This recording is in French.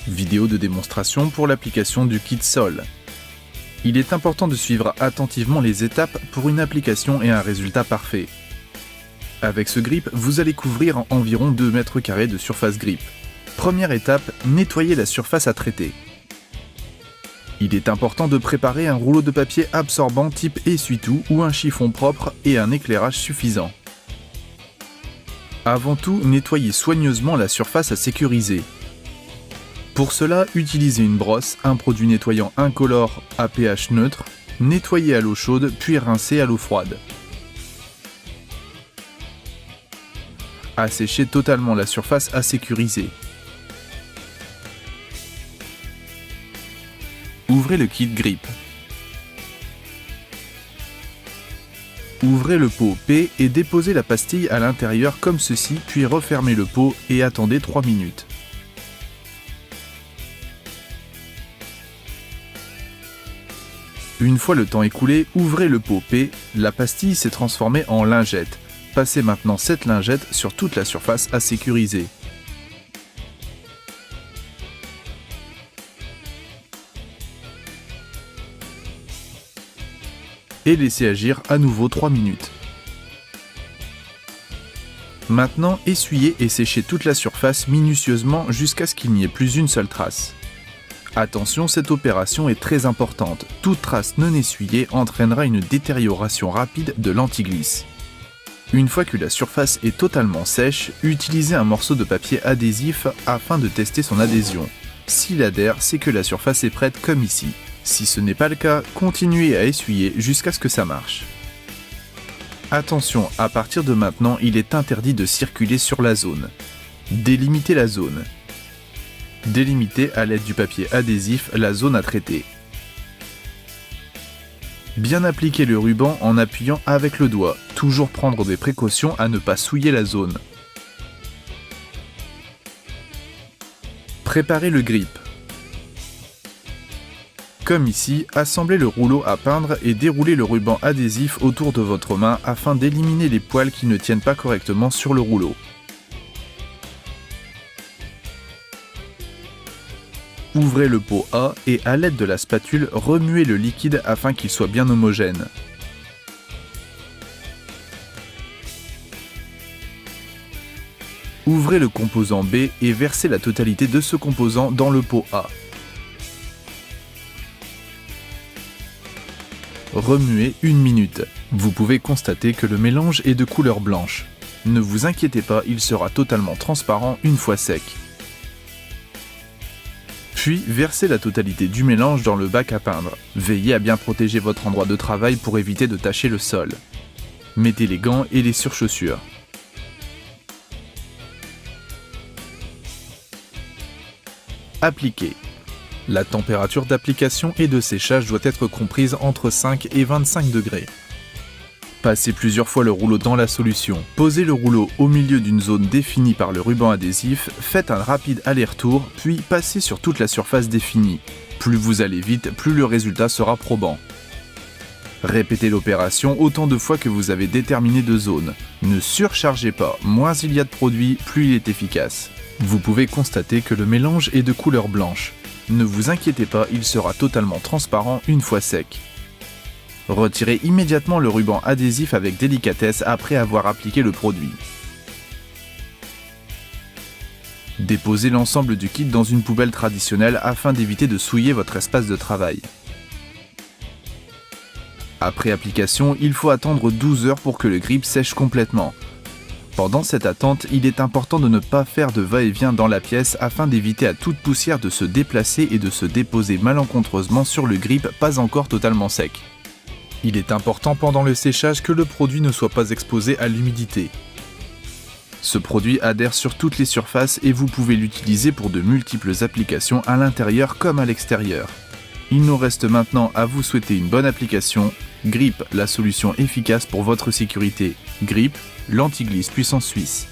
Vidéo de démonstration pour l'application du kit sol. Il est important de suivre attentivement les étapes pour une application et un résultat parfait. Avec ce grip, vous allez couvrir environ 2 mètres carrés de surface grip. Première étape, nettoyer la surface à traiter. Il est important de préparer un rouleau de papier absorbant type essuie-tout ou un chiffon propre et un éclairage suffisant. Avant tout, nettoyez soigneusement la surface à sécuriser. Pour cela, utilisez une brosse, un produit nettoyant incolore à pH neutre, nettoyez à l'eau chaude puis rincez à l'eau froide. Asséchez totalement la surface à sécuriser. Ouvrez le kit grip. Ouvrez le pot P et déposez la pastille à l'intérieur comme ceci, puis refermez le pot et attendez 3 minutes. Une fois le temps écoulé, ouvrez le pot P, la pastille s'est transformée en lingette. Passez maintenant cette lingette sur toute la surface à sécuriser. Et laissez agir à nouveau 3 minutes. Maintenant, essuyez et séchez toute la surface minutieusement jusqu'à ce qu'il n'y ait plus une seule trace. Attention, cette opération est très importante. Toute trace non essuyée entraînera une détérioration rapide de l'antiglisse. Une fois que la surface est totalement sèche, utilisez un morceau de papier adhésif afin de tester son adhésion. S'il adhère, c'est que la surface est prête comme ici. Si ce n'est pas le cas, continuez à essuyer jusqu'à ce que ça marche. Attention, à partir de maintenant, il est interdit de circuler sur la zone. Délimitez la zone. Délimitez à l'aide du papier adhésif la zone à traiter. Bien appliquer le ruban en appuyant avec le doigt. Toujours prendre des précautions à ne pas souiller la zone. Préparez le grip. Comme ici, assemblez le rouleau à peindre et déroulez le ruban adhésif autour de votre main afin d'éliminer les poils qui ne tiennent pas correctement sur le rouleau. Ouvrez le pot A et à l'aide de la spatule, remuez le liquide afin qu'il soit bien homogène. Ouvrez le composant B et versez la totalité de ce composant dans le pot A. Remuez 1 minute. Vous pouvez constater que le mélange est de couleur blanche. Ne vous inquiétez pas, il sera totalement transparent une fois sec. Puis, versez la totalité du mélange dans le bac à peindre. Veillez à bien protéger votre endroit de travail pour éviter de tacher le sol. Mettez les gants et les surchaussures. Appliquez. La température d'application et de séchage doit être comprise entre 5 et 25 degrés. Passez plusieurs fois le rouleau dans la solution. Posez le rouleau au milieu d'une zone définie par le ruban adhésif, faites un rapide aller-retour, puis passez sur toute la surface définie. Plus vous allez vite, plus le résultat sera probant. Répétez l'opération autant de fois que vous avez déterminé de zone. Ne surchargez pas, moins il y a de produit, plus il est efficace. Vous pouvez constater que le mélange est de couleur blanche. Ne vous inquiétez pas, il sera totalement transparent une fois sec. Retirez immédiatement le ruban adhésif avec délicatesse après avoir appliqué le produit. Déposez l'ensemble du kit dans une poubelle traditionnelle afin d'éviter de souiller votre espace de travail. Après application, il faut attendre 12 heures pour que le grip sèche complètement. Pendant cette attente, il est important de ne pas faire de va-et-vient dans la pièce afin d'éviter à toute poussière de se déplacer et de se déposer malencontreusement sur le grip pas encore totalement sec. Il est important pendant le séchage que le produit ne soit pas exposé à l'humidité. Ce produit adhère sur toutes les surfaces et vous pouvez l'utiliser pour de multiples applications à l'intérieur comme à l'extérieur. Il nous reste maintenant à vous souhaiter une bonne application. Grip, la solution efficace pour votre sécurité. Grip, l'antiglisse puissance suisse.